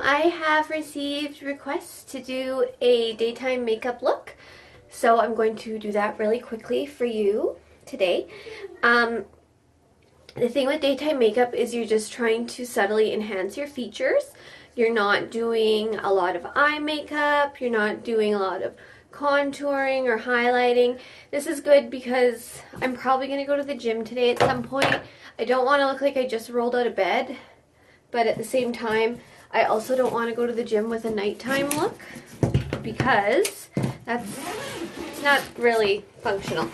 I have received requests to do a daytime makeup look, so I'm going to do that really quickly for you today. The thing with daytime makeup is you're just trying to subtly enhance your features. You're not doing a lot of eye makeup, you're not doing a lot of contouring or highlighting. This is good because I'm probably going to go to the gym today at some point. I don't want to look like I just rolled out of bed, but at the same time, I also don't want to go to the gym with a nighttime look because it's not really functional.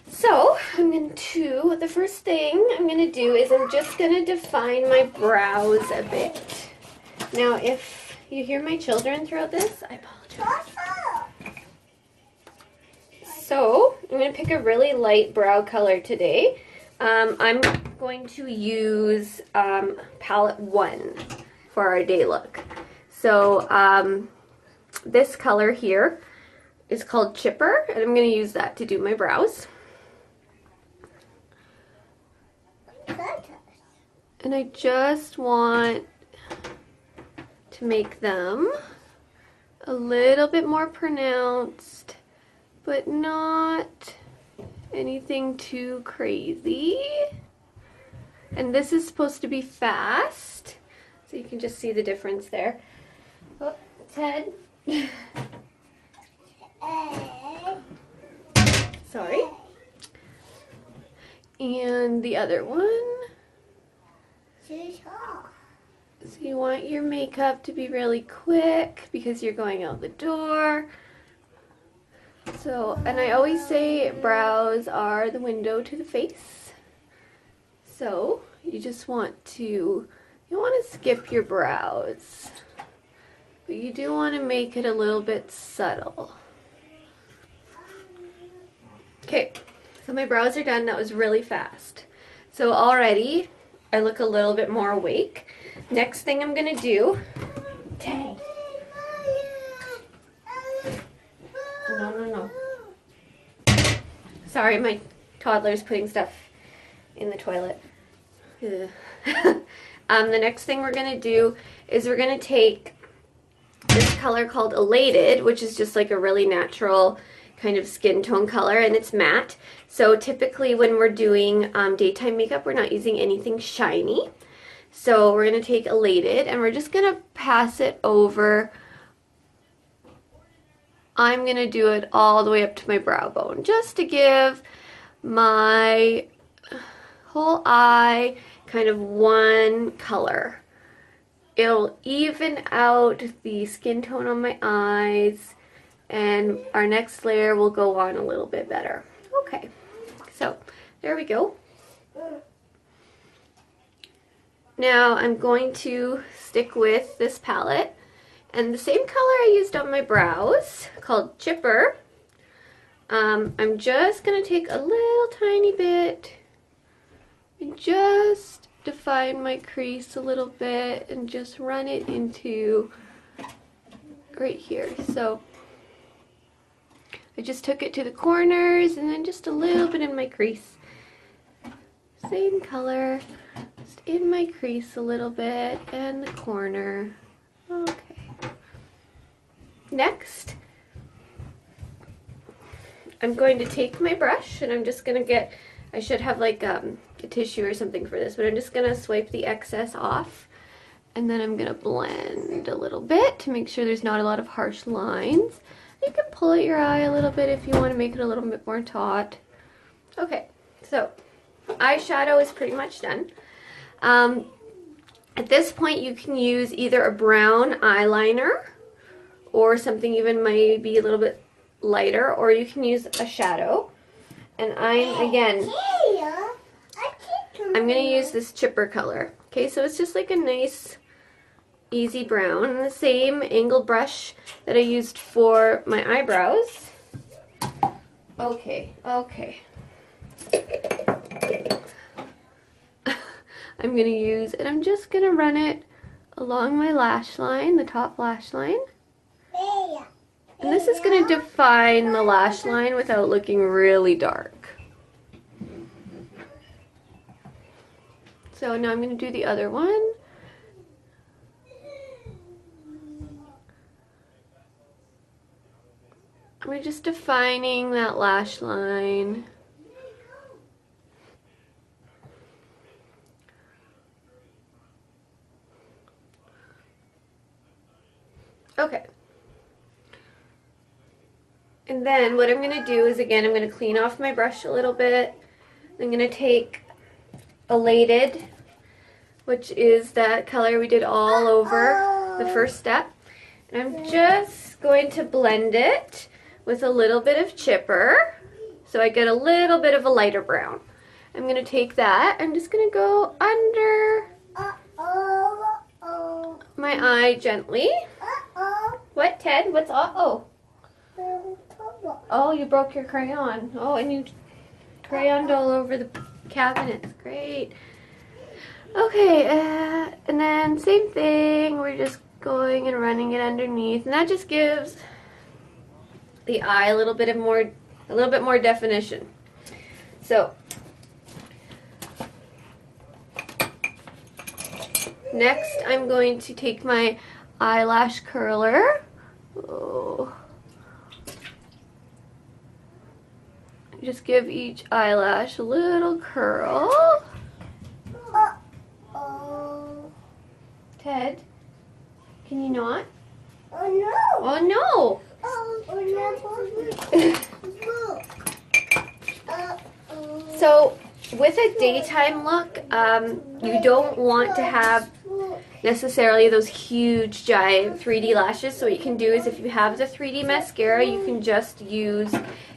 So the first thing I'm going to do is I'm just going to define my brows a bit. Now, if you hear my children throughout this, I apologize. So, I'm going to pick a really light brow color today. I'm going to use palette 1 for our day look. So, this color here is called Chipper, and I'm going to use that to do my brows. And I just want to make them a little bit more pronounced, but not anything too crazy. And this is supposed to be fast, so you can just see the difference there. Oh, Ted. Sorry. And the other one. So you want your makeup to be really quick because you're going out the door. So, and I always say brows are the window to the face. So you just want to, you don't want to skip your brows, but you do want to make it a little bit subtle. Okay, so my brows are done. That was really fast. So already I look a little bit more awake. Next thing I'm going to do, Teddy. No. Sorry, my toddler's putting stuff in the toilet. The next thing we're going to do is we're going to take this color called Elated, which is just like a really natural kind of skin tone color, and it's matte. So typically when we're doing daytime makeup, we're not using anything shiny. So we're going to take Elated and we're just going to pass it over. I'm going to do it all the way up to my brow bone just to give my whole eye kind of one color. It'll even out the skin tone on my eyes, and our next layer will go on a little bit better. Okay, so there we go. Now I'm going to stick with this palette, and the same color I used on my brows, called Chipper. I'm just going to take a little tiny bit and just define my crease a little bit and just run it into right here. So I just took it to the corners and then just a little bit in my crease. Same color, just in my crease a little bit and the corner. Okay. Next, I'm going to take my brush and I'm just going to get, I should have like a tissue or something for this, but I'm just going to swipe the excess off. And then I'm going to blend a little bit to make sure there's not a lot of harsh lines. You can pull at your eye a little bit if you want to make it a little bit more taut. Okay, so eyeshadow is pretty much done. At this point you can use either a brown eyeliner or something even maybe a little bit lighter, or you can use a shadow. And I'm going to use this Chipper color. Okay, so it's just like a nice easy brown, and the same angled brush that I used for my eyebrows. Okay. I'm going to use, and I'm just going to run it along my lash line, the top lash line. And this is going to define the lash line without looking really dark. So now I'm going to do the other one. We're just defining that lash line. Okay. And then what I'm going to do is, again, I'm going to clean off my brush a little bit. I'm going to take Elated, which is that color we did all over the first step. And I'm just going to blend it with a little bit of chipper so I get a little bit of a lighter brown. I'm going to take that. I'm just going to go under my eye gently. What, Ted? What's uh-oh? Oh, you broke your crayon. Oh, and you crayoned all over the cabinets. Great. Okay, and then same thing. We're just going and running it underneath, and that just gives the eye a little bit more definition. So next, I'm going to take my eyelash curler. Oh. Just give each eyelash a little curl. Ted, can you not? Oh no! So with a daytime look, you don't want to have necessarily those huge giant 3D lashes. So what you can do is, if you have the 3D mascara, you can just use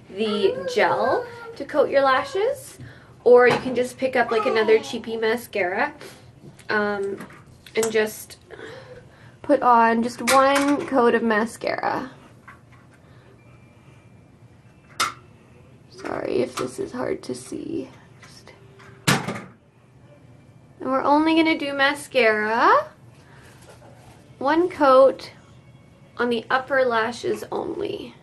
the gel to coat your lashes, or you can just pick up like another cheapy mascara and just put on just one coat of mascara. Sorry if this is hard to see. And we're only going to do mascara, one coat on the upper lashes only.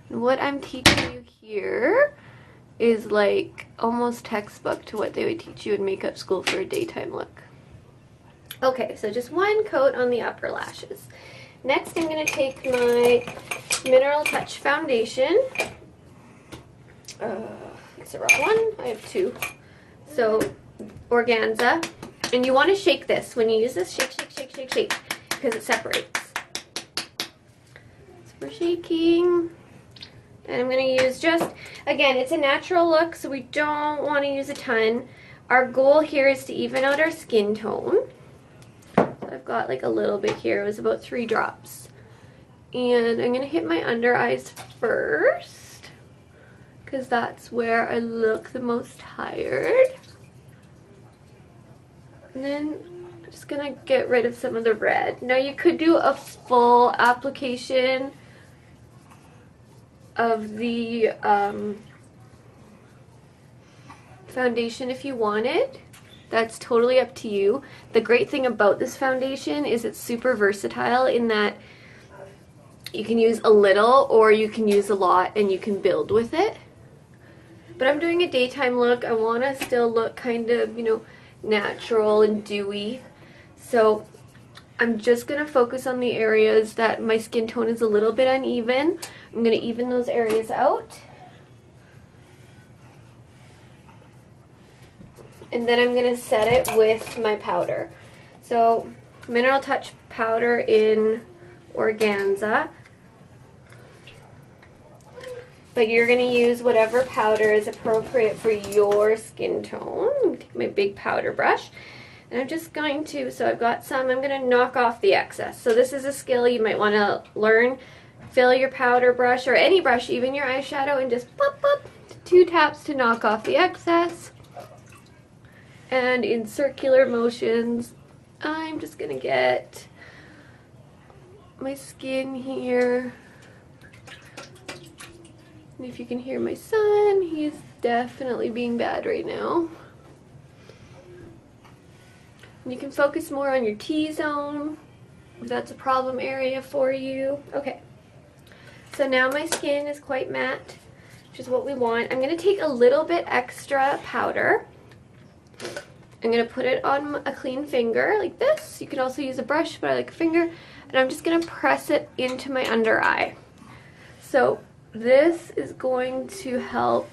And what I'm teaching you here is like almost textbook to what they would teach you in makeup school for a daytime look. Okay, so just one coat on the upper lashes. Next, I'm going to take my Mineral Touch foundation. It's the wrong one. I have two. So, Organza. And you want to shake this. When you use this, shake, shake, shake, shake, shake, because it separates. So we're shaking. And I'm going to use just, again, it's a natural look, so we don't want to use a ton. Our goal here is to even out our skin tone. I've got like a little bit here. It was about 3 drops. And I'm going to hit my under eyes first, because that's where I look the most tired. And then I'm just going to get rid of some of the red. Now you could do a full application of the foundation if you wanted. That's totally up to you. The great thing about this foundation is it's super versatile in that you can use a little or you can use a lot and you can build with it. But I'm doing a daytime look. I want to still look kind of, you know, natural and dewy. So I'm just going to focus on the areas that my skin tone is a little bit uneven. I'm going to even those areas out. And then I'm going to set it with my powder. So, Mineral Touch powder in Organza. But you're going to use whatever powder is appropriate for your skin tone. I'm going to take my big powder brush. And I'm just going to, so I've got some, I'm going to knock off the excess. So this is a skill you might want to learn. Fill your powder brush, or any brush, even your eyeshadow, and just pop, pop, 2 taps to knock off the excess. And in circular motions, I'm just going to get my skin here. And if you can hear my son, he's definitely being bad right now. And you can focus more on your T-zone if that's a problem area for you. Okay. So now my skin is quite matte, which is what we want. I'm going to take a little bit extra powder. I'm going to put it on a clean finger like this. You can also use a brush, but I like a finger. And I'm just going to press it into my under eye. So this is going to help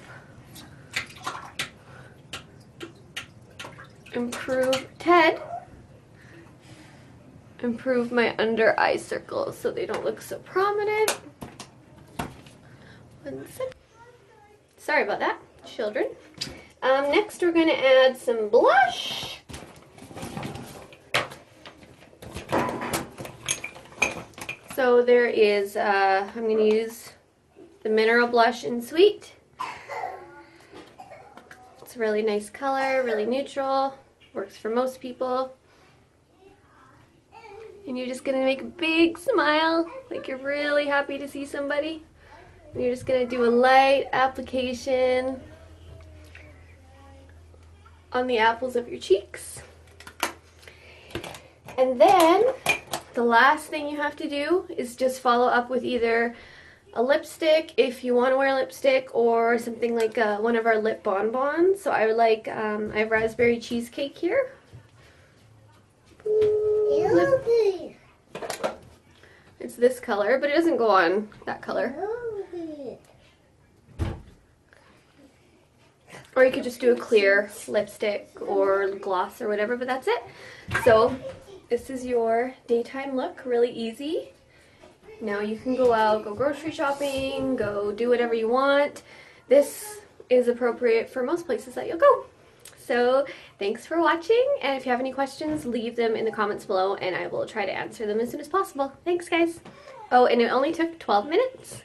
improve my under eye circles so they don't look so prominent. 1 second. Sorry about that, children. Next we're going to add some blush. So there is, I'm going to use the Mineral Blush in Sweet. It's a really nice color, really neutral, works for most people. And you're just going to make a big smile, like you're really happy to see somebody. And you're just going to do a light application on the apples of your cheeks. And then the last thing you have to do is just follow up with either a lipstick if you want to wear lipstick, or something like one of our lip bonbons. So I would like, I have raspberry cheesecake here. It's this color, but it doesn't go on that color. Or you could just do a clear lipstick or gloss or whatever, but that's it. So this is your daytime look, really easy. Now you can go out, go grocery shopping, go do whatever you want. This is appropriate for most places that you'll go. So thanks for watching, and if you have any questions, leave them in the comments below and I will try to answer them as soon as possible. Thanks guys. Oh, and it only took 12 minutes.